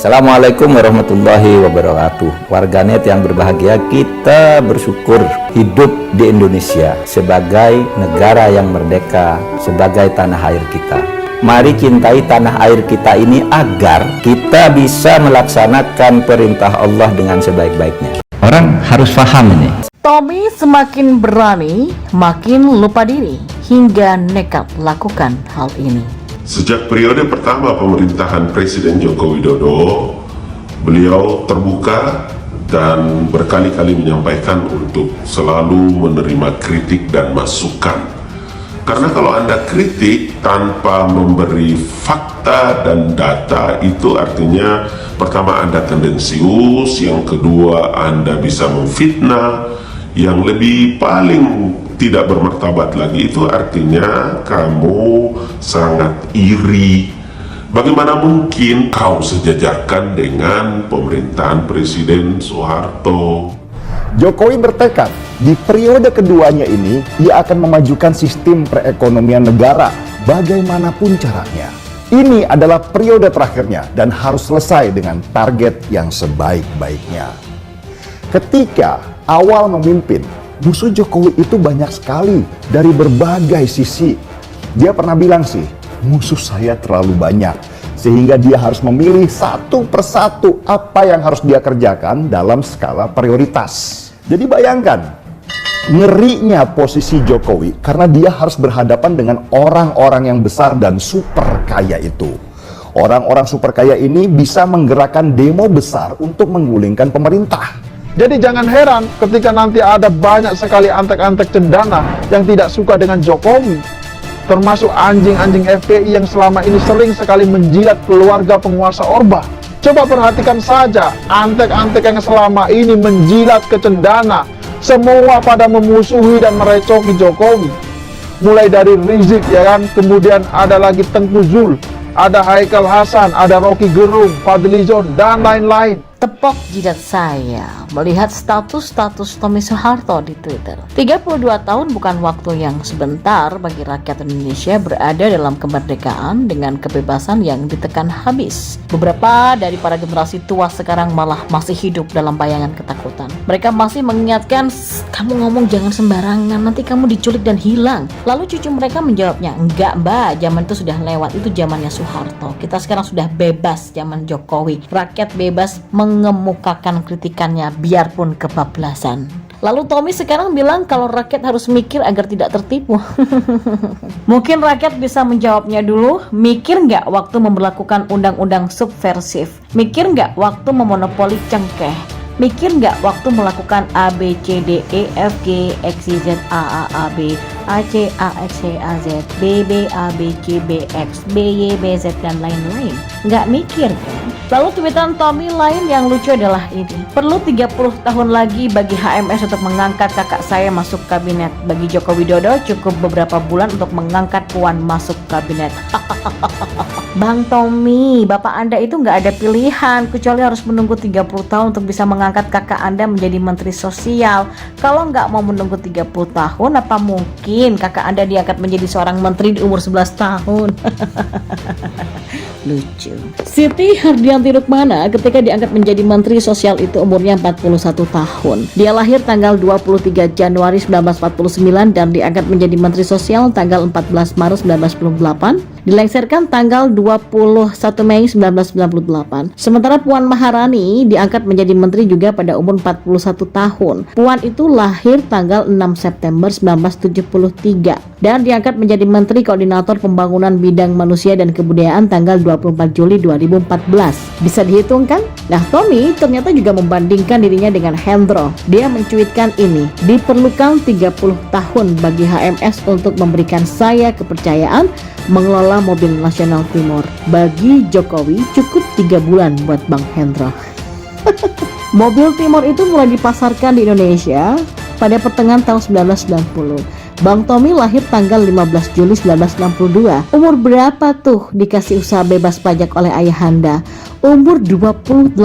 Assalamualaikum warahmatullahi wabarakatuh. Warganet yang berbahagia, kita bersyukur hidup di Indonesia sebagai negara yang merdeka, sebagai tanah air kita. Mari cintai tanah air kita ini agar kita bisa melaksanakan perintah Allah dengan sebaik-baiknya. Orang harus paham ini. Tommy semakin berani, makin lupa diri, hingga nekat lakukan hal ini. Sejak periode pertama pemerintahan Presiden Joko Widodo, beliau terbuka dan berkali-kali menyampaikan untuk selalu menerima kritik dan masukan. Karena kalau Anda kritik tanpa memberi fakta dan data, itu artinya pertama Anda tendensius, yang kedua Anda bisa memfitnah, yang lebih paling tidak bermartabat lagi itu artinya kamu sangat iri. Bagaimana mungkin kau sejajarkan dengan pemerintahan Presiden Soeharto? Jokowi bertekad di periode keduanya ini ia akan memajukan sistem perekonomian negara bagaimanapun caranya. Ini adalah periode terakhirnya dan harus selesai dengan target yang sebaik-baiknya. Ketika awal memimpin, musuh Jokowi itu banyak sekali dari berbagai sisi. Dia pernah bilang sih, musuh saya terlalu banyak, sehingga dia harus memilih satu persatu apa yang harus dia kerjakan dalam skala prioritas. Jadi bayangkan, ngerinya posisi Jokowi karena dia harus berhadapan dengan orang-orang yang besar dan super kaya itu. Orang-orang super kaya ini bisa menggerakkan demo besar untuk menggulingkan pemerintah. Jadi jangan heran ketika nanti ada banyak sekali antek-antek cendana yang tidak suka dengan Jokowi. Termasuk anjing-anjing FPI yang selama ini sering sekali menjilat keluarga penguasa Orba. Coba perhatikan saja, antek-antek yang selama ini menjilat ke cendana, semua pada memusuhi dan merecoki Jokowi. Mulai dari Rizik, ya kan, kemudian ada lagi Tengku Zul, ada Haikal Hasan, ada Rocky Gerung, Fadlizon, dan lain-lain. Tepok jidat saya melihat status Tommy Soeharto di Twitter. 32 tahun bukan waktu yang sebentar bagi rakyat Indonesia berada dalam kemerdekaan dengan kebebasan yang ditekan habis. Beberapa dari para generasi tua sekarang malah masih hidup dalam bayangan ketakutan. Mereka masih mengingatkan, kamu ngomong jangan sembarangan, nanti kamu diculik dan hilang. Lalu cucu mereka menjawabnya, enggak mbak, zaman itu sudah lewat, itu zamannya Soeharto. Kita sekarang sudah bebas, zaman Jokowi. Rakyat bebas mengemukakan kritikannya biarpun kebablasan. Lalu Tommy sekarang bilang kalau rakyat harus mikir agar tidak tertipu. Mungkin rakyat bisa menjawabnya dulu, mikir nggak waktu memberlakukan undang-undang subversif? Mikir nggak waktu memonopoli cengkeh? Mikir nggak waktu melakukan A, B, C, D, E, F, G, X, Y, Z, A, B, A, C, A, X, Y, A, Z, B, B, A, B, C, B, X, B, Y, B, Z, dan lain-lain? Nggak mikir kan? Lalu tweetan Tommy lain yang lucu adalah ini. Perlu 30 tahun lagi bagi HMS untuk mengangkat kakak saya masuk kabinet. Bagi Joko Widodo cukup beberapa bulan untuk mengangkat Puan masuk kabinet. Bang Tommy, bapak Anda itu nggak ada pilihan kecuali harus menunggu 30 tahun untuk bisa mengangkat kakak Anda menjadi menteri sosial. Kalau nggak mau menunggu 30 tahun, apa mungkin kakak Anda diangkat menjadi seorang menteri di umur 11 tahun? Lucu. Siti Hardianti Rukmana ketika diangkat menjadi menteri sosial itu umurnya 41 tahun. Dia lahir tanggal 23 Januari 1949 dan diangkat menjadi menteri sosial tanggal 14 Maret 1998. Dilengsarkan tanggal 21 Mei 1998. Sementara Puan Maharani diangkat menjadi menteri juga pada umur 41 tahun. Puan itu lahir tanggal 6 September 1973 dan diangkat menjadi Menteri Koordinator Pembangunan Bidang Manusia dan Kebudayaan tanggal 24 Juli 2014. Bisa dihitung kan? Nah, Tommy ternyata juga membandingkan dirinya dengan Hendro. Dia mencuitkan ini, diperlukan 30 tahun bagi HMS untuk memberikan saya kepercayaan mengelola mobil nasional Timur. Bagi Jokowi cukup 3 bulan buat Bang Hendro. Mobil Timur itu mulai dipasarkan di Indonesia pada pertengahan tahun 1990. Bang Tommy lahir tanggal 15 Juli 1962. Umur berapa tuh dikasih usaha bebas pajak oleh ayahanda? Umur 28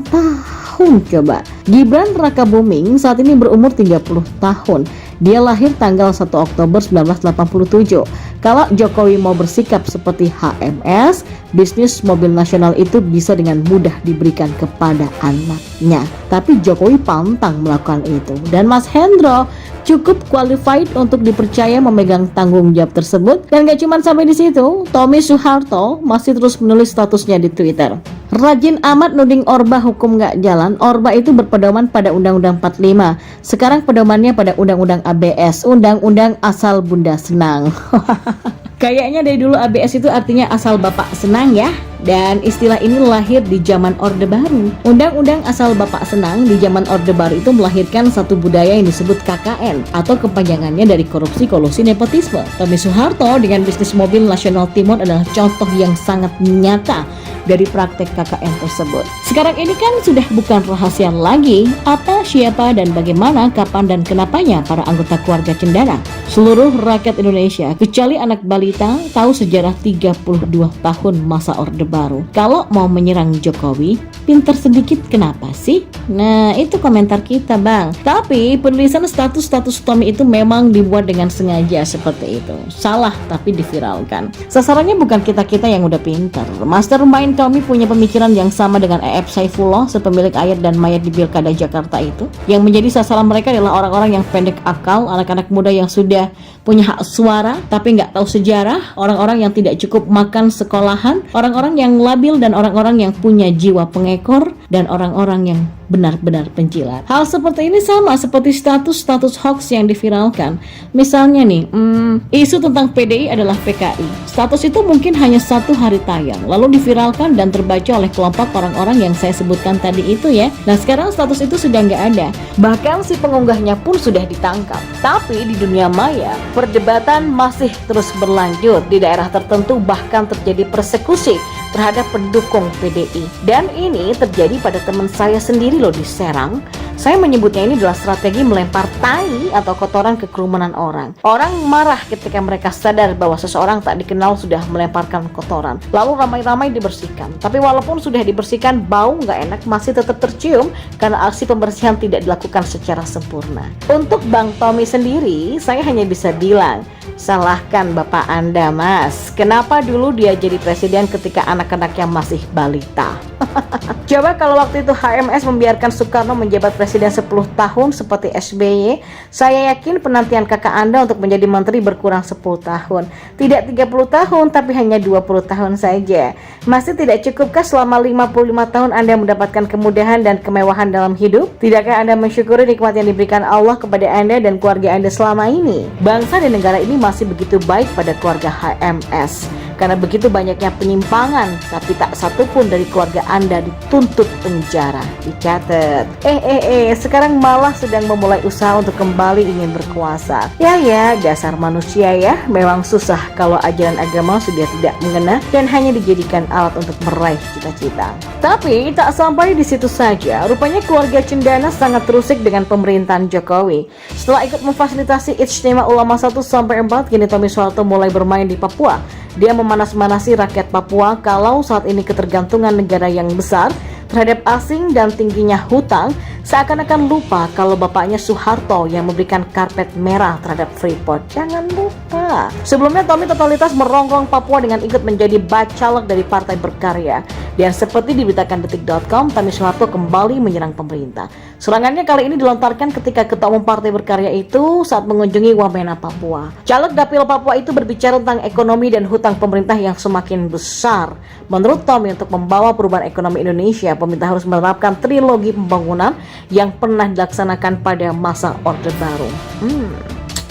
tahun coba. Gibran Rakabuming saat ini berumur 30 tahun. Dia lahir tanggal 1 Oktober 1987. Kalau Jokowi mau bersikap seperti HMS, bisnis mobil nasional itu bisa dengan mudah diberikan kepada anaknya. Tapi Jokowi pantang melakukan itu. Dan Mas Hendro cukup qualified untuk dipercaya memegang tanggung jawab tersebut. Dan gak cuma sampai di situ, Tommy Soeharto masih terus menulis statusnya di Twitter. Rajin amat nuding Orba hukum gak jalan. Orba itu berpedoman pada Undang-Undang 45. Sekarang pedomannya pada Undang-Undang ABS, Undang-Undang Asal Bunda Senang. Kayaknya dari dulu ABS itu artinya asal bapak senang ya. Dan istilah ini lahir di zaman Orde Baru. Undang-undang asal bapak senang di zaman Orde Baru itu melahirkan satu budaya yang disebut KKN atau kepanjangannya dari korupsi, kolusi, nepotisme. Tommy Soeharto dengan bisnis mobil nasional Timur adalah contoh yang sangat nyata dari praktek KKN tersebut. Sekarang ini kan sudah bukan rahasia lagi apa, siapa, dan bagaimana, kapan, dan kenapanya para anggota keluarga cendana. Seluruh rakyat Indonesia, kecuali anak balita, tahu sejarah 32 tahun masa Orde Baru. Kalau mau menyerang Jokowi, pinter sedikit kenapa sih? Nah, itu komentar kita, Bang. Tapi penulisan status Tommy itu memang dibuat dengan sengaja seperti itu. Salah tapi diviralkan. Sasarannya bukan kita-kita yang udah pinter. Mastermind Tommy punya pemikiran yang sama dengan EF Saifullah, sepemilik air dan mayat di Pilkada Jakarta itu. Yang menjadi sasaran mereka adalah orang-orang yang pendek akal, anak-anak muda yang sudah punya hak suara tapi nggak tahu sejarah, orang-orang yang tidak cukup makan sekolahan, orang-orang yang labil dan orang-orang yang punya jiwa pengekor, dan orang-orang yang benar-benar penjilat. Hal seperti ini sama seperti status hoax yang diviralkan. Misalnya nih, isu tentang PDI adalah PKI. Status itu mungkin hanya 1 hari tayang, lalu diviralkan dan terbaca oleh kelompok orang-orang yang saya sebutkan tadi itu ya. Nah sekarang status itu sudah nggak ada. Bahkan si pengunggahnya pun sudah ditangkap. Tapi di dunia maya, perdebatan masih terus berlanjut. Di daerah tertentu bahkan terjadi persekusi terhadap pendukung PDI. Dan ini terjadi pada teman saya sendiri loh di Serang. Saya menyebutnya ini adalah strategi melempar tai atau kotoran ke kerumunan orang. Orang marah ketika mereka sadar bahwa seseorang tak dikenal sudah melemparkan kotoran. Lalu ramai-ramai dibersihkan. Tapi walaupun sudah dibersihkan, bau nggak enak masih tetap tercium karena aksi pembersihan tidak dilakukan secara sempurna. Untuk Bang Tommy sendiri, saya hanya bisa bilang, salahkan bapak Anda, Mas. Kenapa dulu dia jadi presiden ketika anak-anaknya masih balita? Coba kalau waktu itu HMS membiarkan Soekarno menjabat presiden 10 tahun seperti SBY, saya yakin penantian kakak Anda untuk menjadi menteri berkurang 10 tahun. Tidak 30 tahun, tapi hanya 20 tahun saja. Masih tidak cukupkah selama 55 tahun Anda mendapatkan kemudahan dan kemewahan dalam hidup? Tidakkah Anda mensyukuri nikmat yang diberikan Allah kepada Anda dan keluarga Anda selama ini? Bangsa dan negara ini masih begitu baik pada keluarga HMS. Karena begitu banyaknya penyimpangan, tapi tak satupun dari keluarga Anda dituntut penjara. Dicatat. Sekarang malah sedang memulai usaha untuk kembali ingin berkuasa. Ya, dasar manusia ya. Memang susah kalau ajaran agama sudah tidak mengena dan hanya dijadikan alat untuk meraih cita-cita. Tapi tak sampai di situ saja. Rupanya keluarga cendana sangat terusik dengan pemerintahan Jokowi. Setelah ikut memfasilitasi Ijtima Ulama 1-4, kini Tommy Soeharto mulai bermain di Papua. Dia memanas-manasi rakyat Papua kalau saat ini ketergantungan negara yang besar terhadap asing dan tingginya hutang, seakan-akan lupa kalau bapaknya Soeharto yang memberikan karpet merah terhadap Freeport. Jangan lupa. Sebelumnya Tommy totalitas merongrong Papua dengan ikut menjadi bacalek dari Partai Berkarya. Dan seperti diberitakan detik.com, Tommy Soeharto kembali menyerang pemerintah. Serangannya kali ini dilontarkan ketika Ketua Umum Partai Berkarya itu saat mengunjungi Wamena, Papua. Caleg Dapil Papua itu berbicara tentang ekonomi dan hutang pemerintah yang semakin besar. Menurut Tommy, untuk membawa perubahan ekonomi Indonesia, pemerintah harus menerapkan trilogi pembangunan yang pernah dilaksanakan pada masa Orde Baru.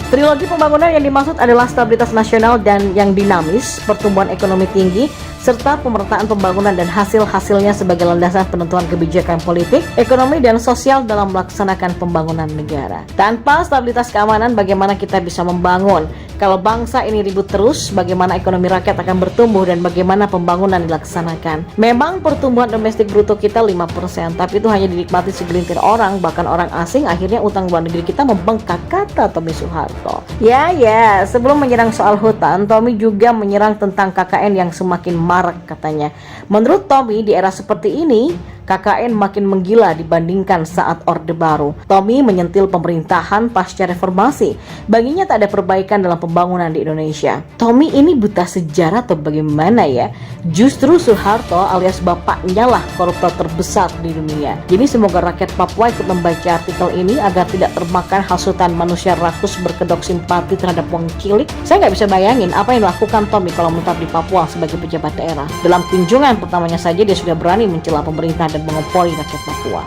Trilogi pembangunan yang dimaksud adalah stabilitas nasional dan yang dinamis, pertumbuhan ekonomi tinggi, serta pemerataan pembangunan dan hasil-hasilnya sebagai landasan penentuan kebijakan politik, ekonomi, dan sosial dalam melaksanakan pembangunan negara. Tanpa stabilitas keamanan, bagaimana kita bisa membangun? Kalau bangsa ini ribut terus, bagaimana ekonomi rakyat akan bertumbuh dan bagaimana pembangunan dilaksanakan? Memang pertumbuhan domestik bruto kita 5%, tapi itu hanya dinikmati segelintir orang, bahkan orang asing. Akhirnya utang luar negeri kita membengkak, kata Tommy Soeharto. Ya, sebelum menyerang soal hutan, Tommy juga menyerang tentang KKN yang semakin marak katanya. Menurut Tommy, di era seperti ini, KKN makin menggila dibandingkan saat Orde Baru. Tommy menyentil pemerintahan pasca reformasi. Baginya tak ada perbaikan dalam pembangunan di Indonesia. Tommy ini buta sejarah atau bagaimana ya? Justru Soeharto alias bapaknya lah koruptor terbesar di dunia. Jadi semoga rakyat Papua ikut membaca artikel ini agar tidak termakan hasutan manusia rakus berkedok simpati terhadap wong cilik. Saya nggak bisa bayangin apa yang dilakukan Tommy kalau menetap di Papua sebagai pejabat daerah. Dalam kunjungan pertamanya saja dia sudah berani mencela pemerintah dan mengepoi rakyat Papua.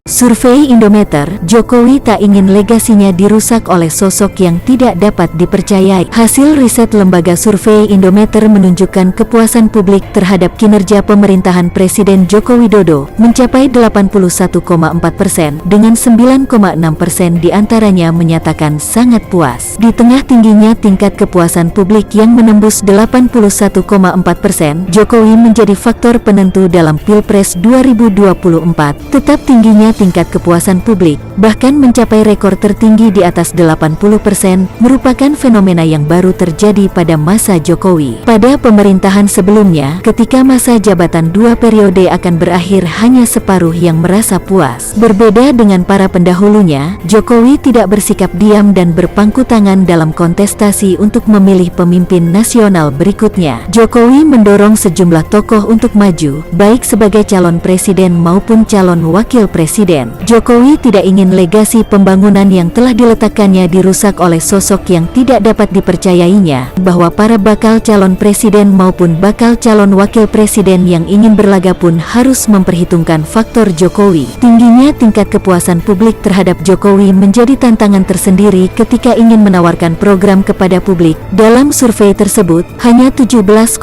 Survei Indometer, Jokowi tak ingin legasinya dirusak oleh sosok yang tidak dapat dipercayai. Hasil riset lembaga survei Indometer menunjukkan kepuasan publik terhadap kinerja pemerintahan Presiden Joko Widodo mencapai 81,4%, dengan 9,6% diantaranya menyatakan sangat puas. Di tengah tingginya tingkat kepuasan publik yang menembus 81,4%, Jokowi menjadi faktor penentu dalam Pilpres 2024. Tetap tingginya tingkat kepuasan publik, bahkan mencapai rekor tertinggi di atas 80%, merupakan fenomena yang baru terjadi pada masa Jokowi. Pada pemerintahan sebelumnya, ketika masa jabatan 2 periode akan berakhir hanya separuh yang merasa puas. Berbeda dengan para pendahulunya, Jokowi tidak bersikap diam dan berpangku tangan dalam kontestasi untuk memilih pemimpin nasional berikutnya. Jokowi mendorong sejumlah tokoh untuk maju, baik sebagai calon presiden maupun calon wakil presiden. Jokowi tidak ingin legasi pembangunan yang telah diletakkannya dirusak oleh sosok yang tidak dapat dipercayainya, bahwa para bakal calon presiden maupun bakal calon wakil presiden yang ingin berlaga pun harus memperhitungkan faktor Jokowi. Tingginya tingkat kepuasan publik terhadap Jokowi menjadi tantangan tersendiri ketika ingin menawarkan program kepada publik. Dalam survei tersebut, hanya 17,8%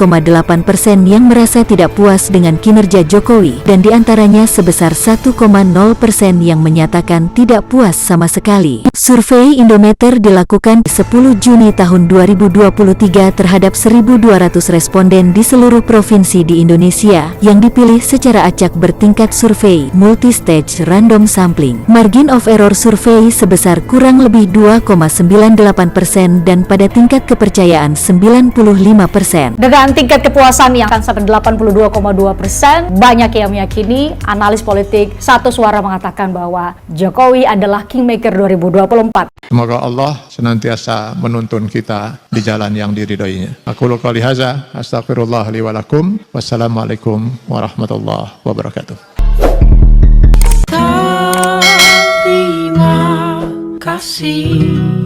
yang merasa tidak puas dengan kinerja Jokowi, dan diantaranya sebesar 1,0% yang menyatakan tidak puas sama sekali. Survei Indometer dilakukan 10 Juni tahun 2023 terhadap 1.200 responden di seluruh provinsi di Indonesia yang dipilih secara acak bertingkat survei multi-stage random sampling. Margin of error survei sebesar kurang lebih 2,98% dan pada tingkat kepercayaan 95%. Dengan tingkat kepuasan yang akan sampai 82,2%, banyak yang meyakini, analis politik satu suara mengatakan bahwa Jokowi adalah Kingmaker 2024. Semoga Allah senantiasa menuntun kita di jalan yang diridhoinya. Aku qouli hadza, astaghfirullah li wa lakum. Wassalamualaikum warahmatullahi wabarakatuh. Terima kasih.